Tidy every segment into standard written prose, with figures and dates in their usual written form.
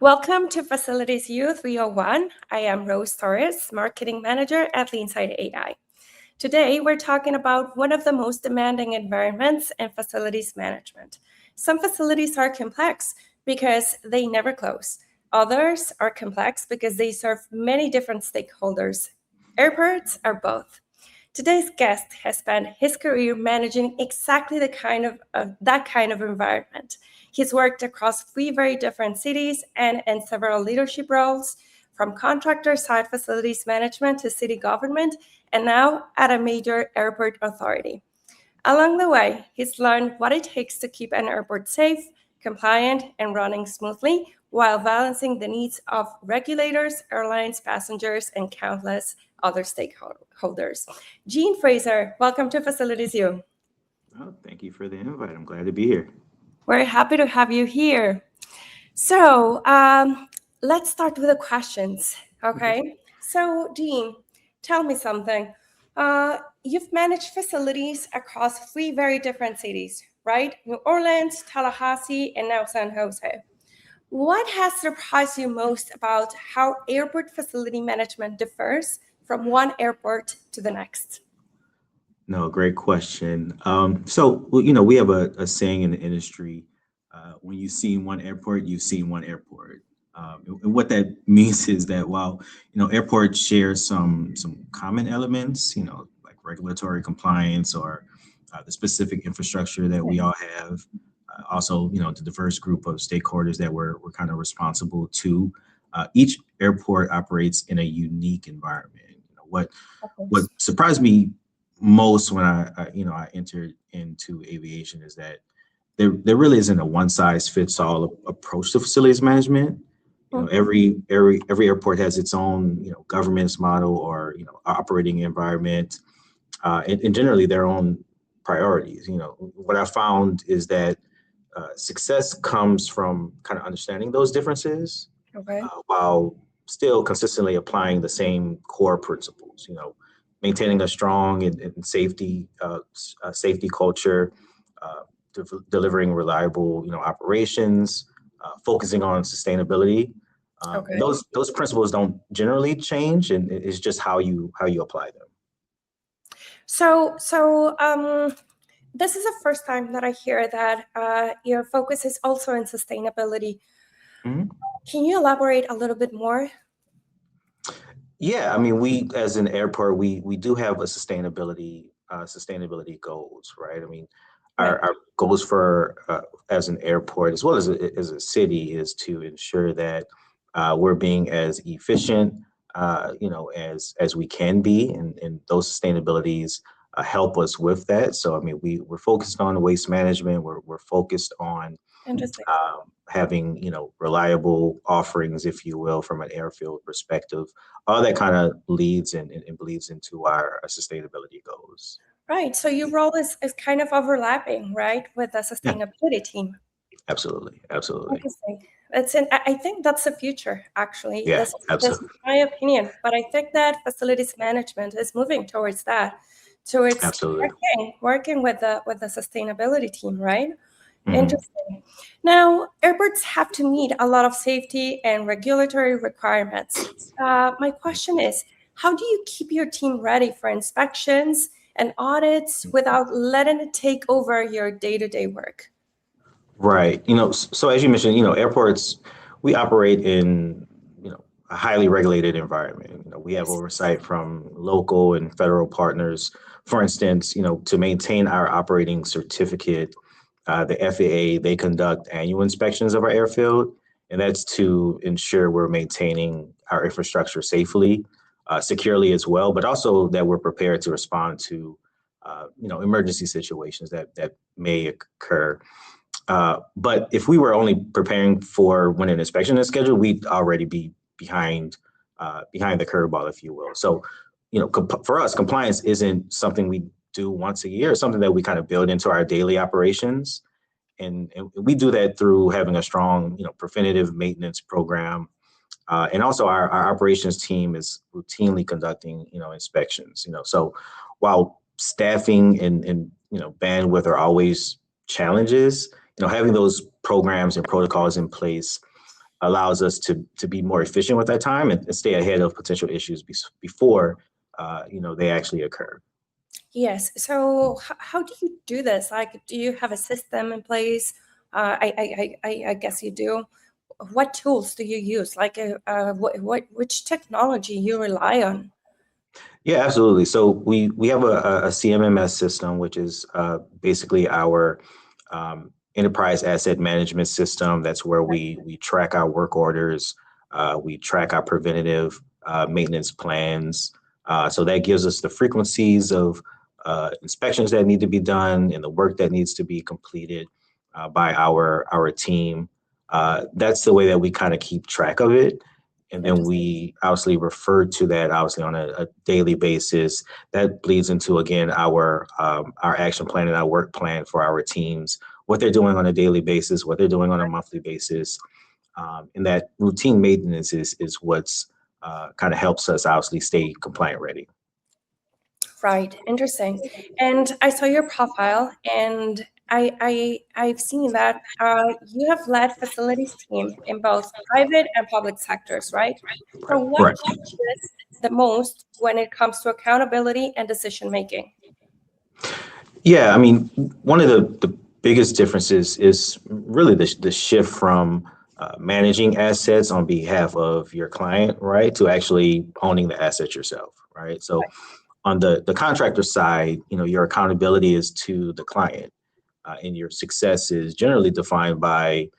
Welcome to Facilities U 301. I am Rose Torres, Marketing Manager at Leanside AI. Today, we're talking about one of the most demanding environments in facilities management. Some facilities are complex because they never close. Others are complex because they serve many different stakeholders. Airports are both. Today's guest has spent his career managing exactly that kind of environment. He's worked across 3 very different cities and in several leadership roles, from contractor side facilities management to city government, and now at a major airport authority. Along the way, he's learned what it takes to keep an airport safe, compliant, and running smoothly while balancing the needs of regulators, airlines, passengers, and countless other stakeholders. Gene Frazier, welcome to Facilities U. Oh, thank you for the invite. I'm glad to be here. We're happy to have you here. So let's start with the questions, okay? So, Gene, tell me something. You've managed facilities across 3 very different cities, right? New Orleans, Tallahassee, and now San Jose. What has surprised you most about how airport facility management differs from one airport to the next? No, great question. We have a saying in the industry, when you've seen one airport, you've seen one airport. And what that means is that while, airports share some common elements, like regulatory compliance or the specific infrastructure that we all have, also, the diverse group of stakeholders that we're kind of responsible to, each airport operates in a unique environment. What surprised me most when I entered into aviation is that there really isn't a one size fits all approach to facilities management. Every airport has its own governance model or operating environment, and generally their own priorities. What I found is that success comes from kind of understanding those differences, Okay. while still consistently applying the same core principles. Maintaining a strong and safety culture, delivering reliable operations, focusing on sustainability. Okay. And those principles don't generally change, and it's just how you apply them. So, this is the first time that I hear that your focus is also in sustainability. Mhm. Can you elaborate a little bit more? Yeah, I mean, we as an airport, we do have a sustainability goals, right? I mean, Right. our goals for as an airport as well as a city is to ensure that we're being as efficient, as we can be, and those sustainabilities help us with that. So, I mean, we're focused on waste management. We're focused on Interesting. having reliable offerings, if you will, from an airfield perspective. All that kind of leads and bleeds into our sustainability goals. Right. So your role is kind of overlapping, right, with the Yeah, sustainability team. absolutely. Interesting. I think that's the future, actually. Yeah, This is absolutely. my opinion, but I think that facilities management is moving towards that, towards Absolutely. working with the sustainability team, right? Hmm. Interesting. Now, airports have to meet a lot of safety and regulatory requirements. My question is, how do you keep your team ready for inspections and audits without letting it take over your day-to-day work? Right. So as you mentioned, airports, we operate in, a highly regulated environment. We have Yes. oversight from local and federal partners. For instance, to maintain our operating certificate, the FAA, they conduct annual inspections of our airfield, and that's to ensure we're maintaining our infrastructure safely, securely as well, but also that we're prepared to respond to, emergency situations that may occur. But if we were only preparing for when an inspection is scheduled, we'd already be behind the curveball, if you will. So, for us, compliance isn't something we do once a year. It's something that we kind of build into our daily operations, and we do that through having a strong, preventative maintenance program. And also our operations team is routinely conducting, inspections. So while staffing and bandwidth are always challenges, having those programs and protocols in place allows us to be more efficient with our time and stay ahead of potential issues before they actually occur. Yes. So how do you do this? Like, do you have a system in place? I guess you do. What tools do you use? Like, which technology you rely on? Yeah, absolutely. So we have a CMMS system, which is basically our enterprise asset management system. That's where we track our work orders, we track our preventative maintenance plans. So that gives us the frequencies of inspections that need to be done and the work that needs to be completed by our team. That's the way that we kind of keep track of it. And then Interesting. we obviously refer to that obviously on a daily basis. That bleeds into again our action plan and our work plan for our teams, what they're doing on a daily basis, what they're doing on a monthly basis, and that routine maintenance is what's kind of helps us obviously stay compliant ready. Right. Interesting. And I saw your profile, and I've seen that you have led facilities team in both private and public sectors, right? So what Right. changes the most when it comes to accountability and decision making? Yeah, I mean, one of the biggest differences is really the shift from managing assets on behalf of your client, right, to actually owning the asset yourself, right? So on the contractor side, your accountability is to the client, and your success is generally defined by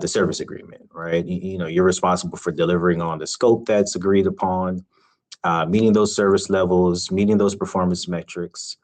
the service agreement, right? You're responsible for delivering on the scope that's agreed upon, meeting those service levels, meeting those performance metrics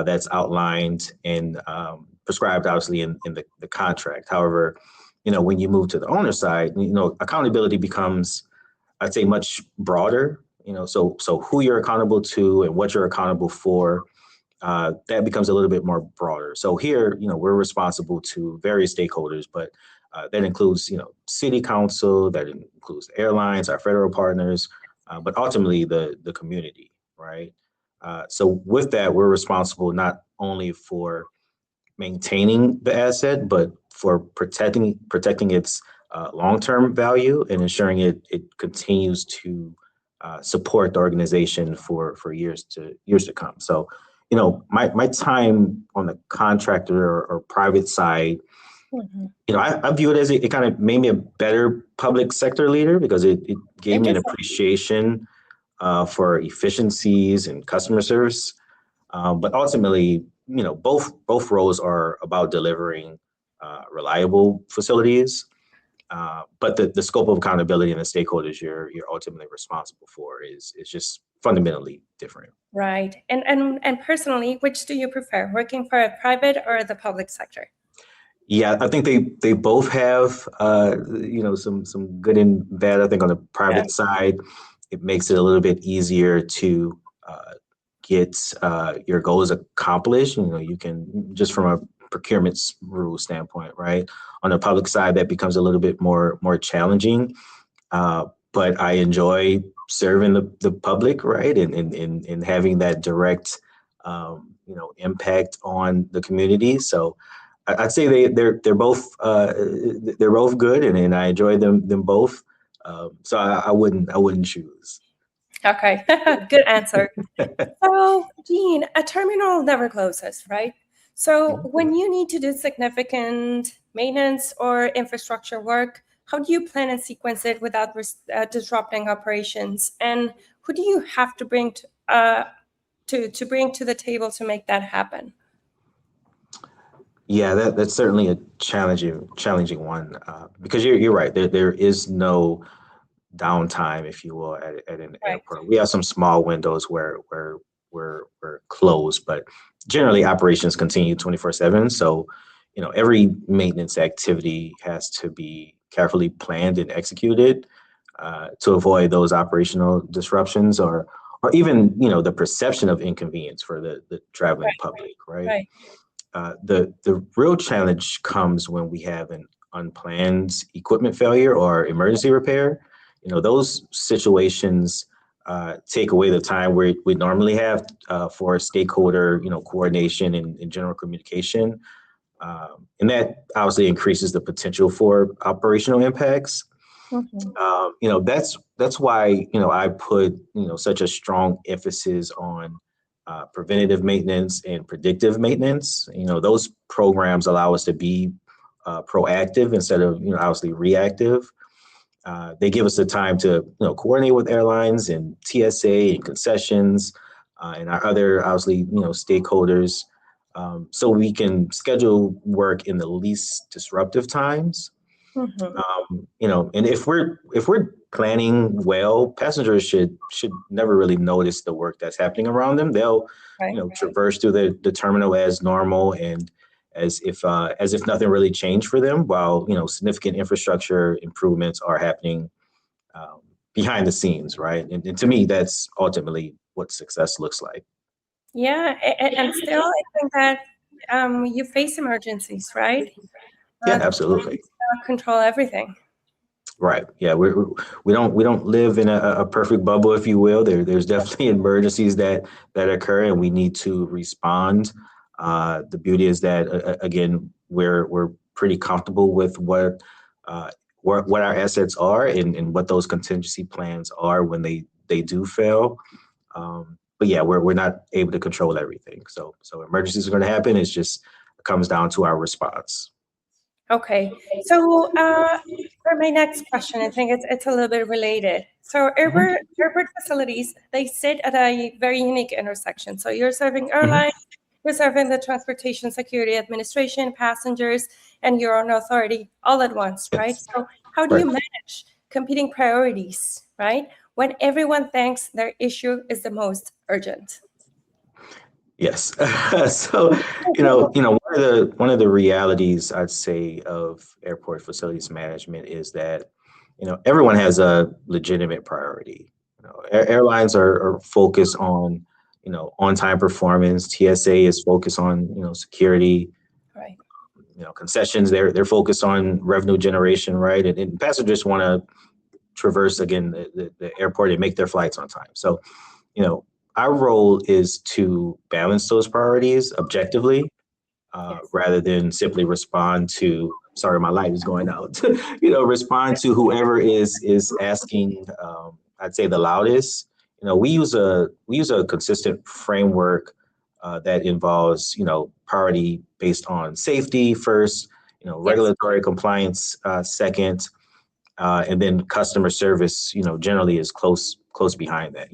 that's outlined and prescribed, obviously, in the contract. However, when you move to the owner side, accountability becomes, I'd say, much broader. So who you're accountable to and what you're accountable for, that becomes a little bit more broader. So here, we're responsible to various stakeholders, but that includes, city council, that includes airlines, our federal partners, but ultimately the community, right? So with that, we're responsible not only for maintaining the asset, but for protecting its long-term value and ensuring it continues to support the organization for years to come. So, my time on the contractor or private side, Mhm. I view it as it kind of made me a better public sector leader because it gave me an Interesting. appreciation for efficiencies and customer service. But ultimately, both roles are about delivering reliable facilities. But the scope of accountability and the stakeholders you're ultimately responsible for is just fundamentally different. Right. And personally, which do you prefer, working for a private or the public sector? Yeah, I think they both have some good and bad. I think on the Yeah. private side, it makes it a little bit easier to get your goals accomplished. You can just from a procurement rule standpoint, right? On the public side, that becomes a little bit more challenging. But I enjoy serving the public, right, and having that direct impact on the community. So I'd say they're both good, and I enjoy them both. So I wouldn't choose. Okay. Good answer. So, Gene, a terminal never closes, right? So, when you need to do significant maintenance or infrastructure work, how do you plan and sequence it without disrupting operations? And who do you have to bring to bring to the table to make that happen? Yeah, that's certainly a challenging one because you're right. There is no downtime, if you will, at an Right. airport. We have some small windows where we're closed, but generally operations continue 24/7. So, every maintenance activity has to be carefully planned and executed to avoid those operational disruptions or even the perception of inconvenience for the traveling public, right? Right. The real challenge comes when we have an unplanned equipment failure or emergency repair. Those situations take away the time we normally have for stakeholder, coordination and general communication. And that obviously increases the potential for operational impacts. Mhm. That's why I put such a strong emphasis on preventative maintenance and predictive maintenance. Those programs allow us to be proactive instead of obviously reactive. They give us the time to coordinate with airlines and TSA and concessions and our other obviously stakeholders, so we can schedule work in the least disruptive times. Mhm. And if we're planning well, passengers should never really notice the work that's happening around them. They'll Right. traverse through the terminal as normal and as if nothing really changed for them, while significant infrastructure improvements are happening um, behind the scenes, right? And to me, that's ultimately what success looks like. Yeah, and still, I think that you face emergencies, right? Yeah, The absolutely. control everything. Right. Yeah. We don't live in a perfect bubble, if you will. There's definitely emergencies that occur, and we need to respond. The beauty is that again, we're pretty comfortable with what our assets are and what those contingency plans are when they do fail. But yeah, we're not able to control everything. So emergencies are going to happen. It comes down to our response. Okay, so for my next question, I think it's a little bit related. So Mhm, airport facilities, they sit at a very unique intersection. So you're serving mhm. airlines, you're serving the Transportation Security Administration, passengers, and your own authority all at once, right? Yes. So how do Right. you manage competing priorities, right? When everyone thinks their issue is the most urgent. Yes. So, one of the realities I'd say of airport facilities management is that, everyone has a legitimate priority. Airlines are focused on, on-time performance. TSA is focused on, security. Right. Concessions, they're focused on revenue generation, right? And passengers want to traverse again the airport and make their flights on time. So, you know, our role is to balance those priorities objectively, Yes. rather than simply respond to. Sorry, my light is going out. Respond to whoever is asking. I'd say the loudest. We use a consistent framework that involves priority based on safety first, Yes. regulatory compliance second, and then customer service, generally is close behind that.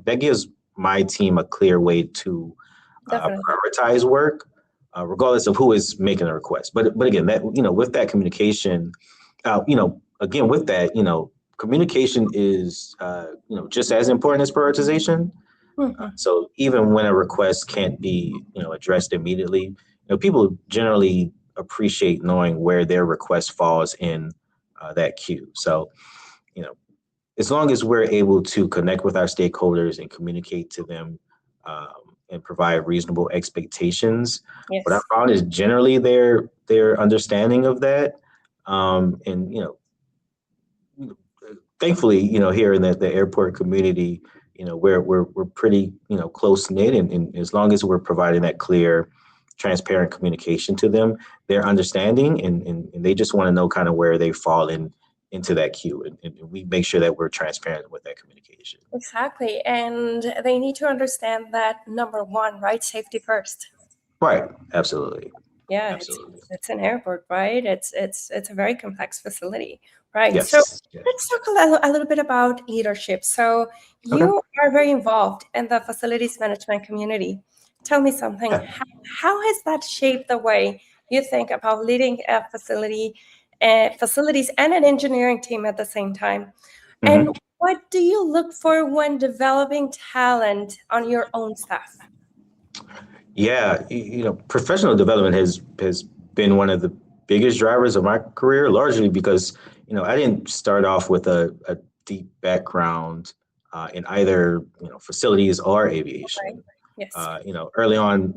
That gives my team a clear way to Definitely. prioritize work, regardless of who is making the request. But again, that with that communication, again with that, communication is just as important as prioritization. Mhm. So even when a request can't be addressed immediately, people generally appreciate knowing where their request falls in that queue. So you know as long as we're able to connect with our stakeholders and communicate to them, and provide reasonable expectations, what I Yes. found is generally their understanding of that. And thankfully, here in the airport community, we're pretty close knit, and as long as we're providing that clear, transparent communication to them, they're understanding, and they just want to know kind of where they fall into that queue, and we make sure that we're transparent with that communication. Exactly. And they need to understand that number one, right? Safety first. Right. Absolutely. Yeah, Absolutely. it's an airport, right? It's a very complex facility, right? So Yes. let's Yes. talk a little bit about leadership. So Okay. you are very involved in the facilities management community. Tell me something. Yeah. How has that shaped the way you think about leading a facility, facilities, and an engineering team at the same time? And Mhm. what do you look for when developing talent on your own staff? Yeah, professional development has been one of the biggest drivers of my career, largely because I didn't start off with a deep background in either facilities or Right. aviation. Yes. Early on,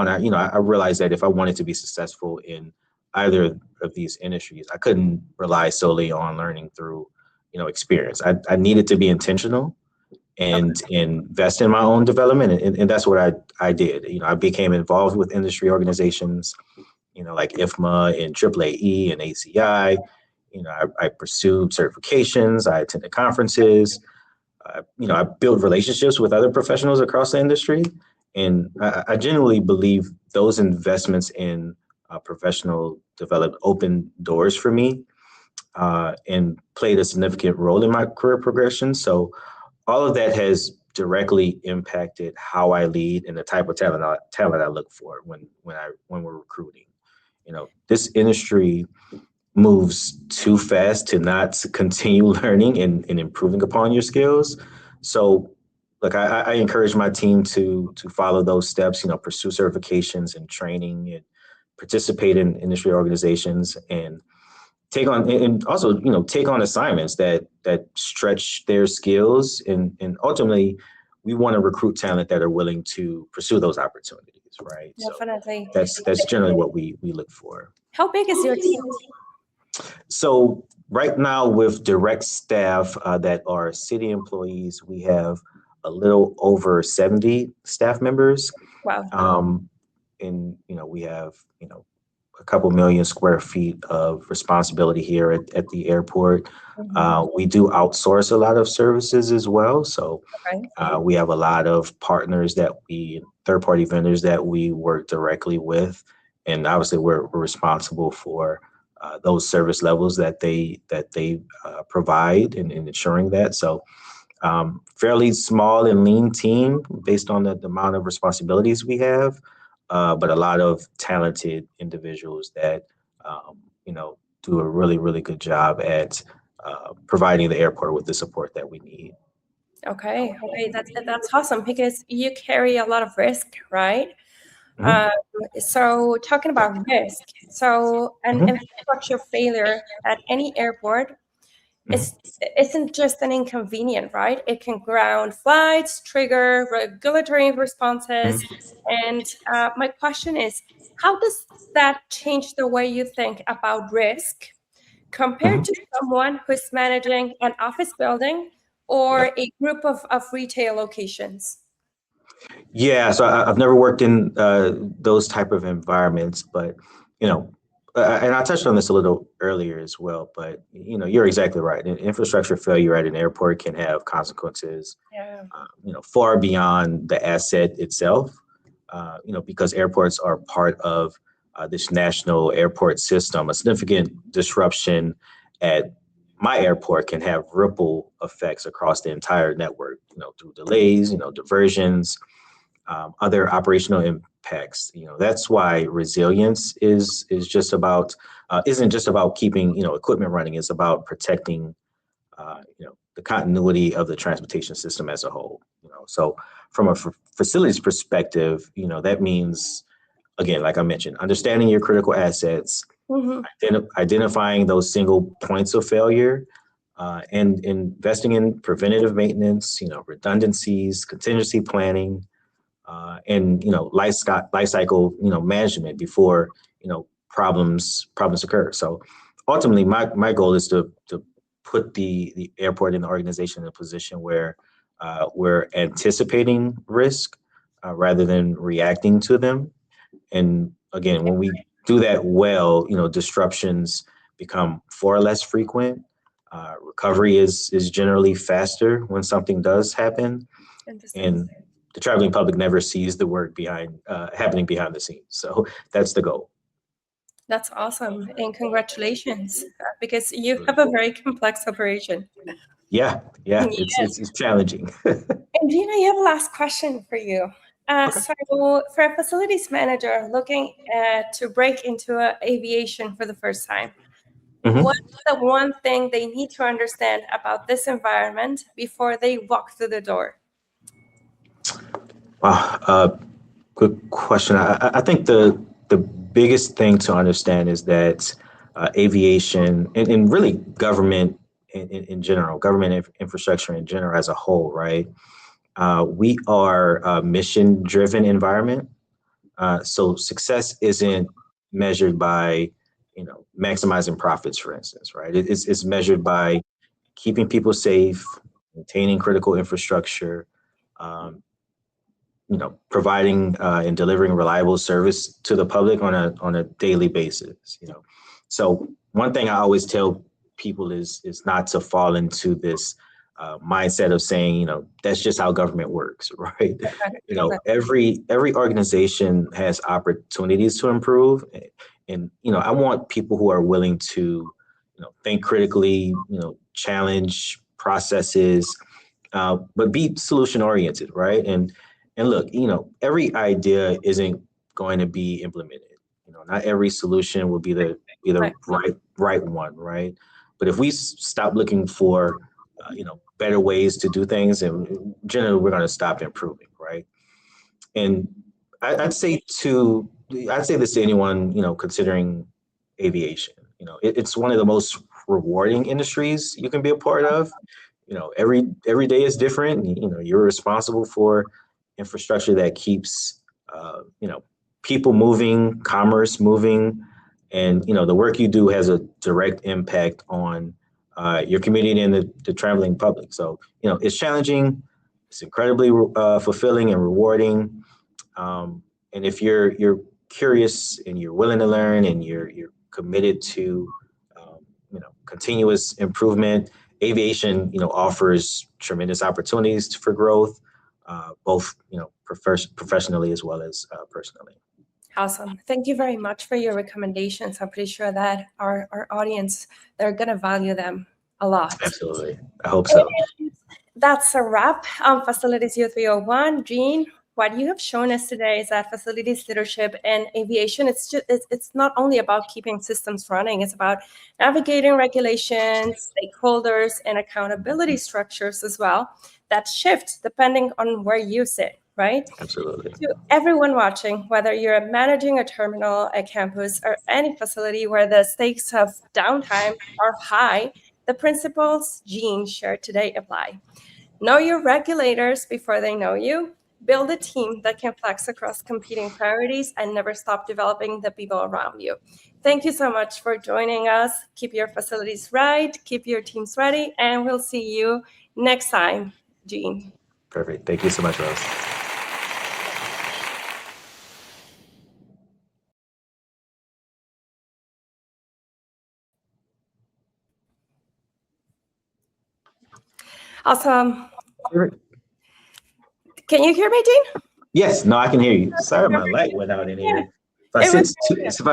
I realized that if I wanted to be successful in either of these industries, I couldn't rely solely on learning through experience. I needed to be intentional Okay. and invest in my own development, and that's what I did. I became involved with industry organizations, like IFMA and AAAE and ACI, I pursued certifications, I attended conferences, I built relationships with other professionals across the industry. And I genuinely believe those investments in professional development opened doors for me and played a significant role in my career progression. So all of that has directly impacted how I lead and the type of talent I look for when we're recruiting. This industry moves too fast to not continue learning and improving upon your skills. So, look, I encourage my team to follow those steps. Pursue certifications and training, and participate in industry organizations, and also take on assignments that stretch their skills, and ultimately we want to recruit talent that are willing to pursue those opportunities, right? Definitely. So that's generally what we look for. How big is your team? So right now, with direct staff that are city employees, we have a little over 70 staff members. Wow. And we have a couple million square feet of responsibility here at the airport. We do outsource a lot of services as well. So we have a lot of partners third-party vendors that we work directly with, and obviously we're responsible for those service levels that they provide, and ensuring that. So fairly small and lean team based on the amount of responsibilities we have, but a lot of talented individuals that do a really, really good job at providing the airport with the support that we need. Okay, that's awesome, because you carry a lot of risk, right? So talking about risk, so an infrastructure failure at any airport isn't just an inconvenience, right? It can ground flights, trigger regulatory responses. And my question is, how does that change the way you think about risk compared to someone who's managing an office building or a group of retail locations? Yeah, so I've never worked in those type of environments, but and I touched on this a little earlier as well. But you're exactly right. An infrastructure failure at an airport can have consequences, far beyond the asset itself. Because airports are part of this national airport system. A significant disruption at my airport can have ripple effects across the entire network. Through delays, diversions, other operational impacts. That's why resilience isn't just about keeping equipment running. It's about protecting the continuity of the transportation system as a whole. So from a facilities perspective, that means, again, like I mentioned, understanding your critical assets, identifying those single points of failure, and investing in preventative maintenance, redundancies, contingency planning, and life cycle management before problems occur. So ultimately, my goal is to put the airport and the organization in a position where we're anticipating risk rather than reacting to them. And again, when we do that well, disruptions become far less frequent. Recovery is generally faster when something does happen, and the traveling public never sees the work happening behind the scenes. So that's the goal. That's awesome, and congratulations, because you have a very complex operation. Yeah, it's challenging. And Gene, I have a last question for you. So for a facilities manager looking to break into aviation for the first time, what's the one thing they need to understand about this environment before they walk through the door? Wow, good question. I think the biggest thing to understand is that aviation and really government in general, government infrastructure in general as a whole, right? We are a mission-driven environment. So success isn't measured by, maximizing profits, for instance, right? It's measured by keeping people safe, maintaining critical infrastructure, providing and delivering reliable service to the public on a daily basis. So one thing I always tell people is not to fall into this mindset of saying, you know, that's just how government works, right? You know, every organization has opportunities to improve, and you know, I want people who are willing to, you know, think critically, you know, challenge processes, but be solution oriented, right? And look, you know, every idea isn't going to be implemented. You know, not every solution will be the right one, right? But if we stop looking for you know, better ways to do things, and generally we're going to stop improving, right? And I'd say this to anyone, you know, considering aviation. You know, it's one of the most rewarding industries you can be a part of. You know, every day is different. You know, you're responsible for infrastructure that keeps you know, people moving, commerce moving, and you know, the work you do has a direct impact on your community and the traveling public. So you know, it's challenging, it's incredibly fulfilling and rewarding. And if you're curious and you're willing to learn and you're committed to you know, continuous improvement, aviation, you know, offers tremendous opportunities for growth, both, you know, professionally as well as personally. Awesome. Thank you very much for your recommendations. I'm pretty sure that our audience, they're going to value them a lot. Absolutely. I hope so. And that's a wrap on Facilities U 301. Gene, what you have shown us today is that facilities leadership and aviation, it's not only about keeping systems running, it's about navigating regulations, stakeholders, and accountability structures as well that shift depending on where you sit, right? Absolutely. To everyone watching, whether you're managing a terminal, a campus, or any facility where the stakes of downtime are high, the principles Gene shared today apply. Know your regulators before they know you. Build a team that can flex across competing priorities and never stop developing the people around you. Thank you so much for joining us. Keep your facilities right, keep your teams ready, and we'll see you next time, Gene. Perfect. Thank you so much, Rose. Awesome. Can you hear me, Gene? Yes, no, I can hear you. Sorry, my light went out in here. If I sit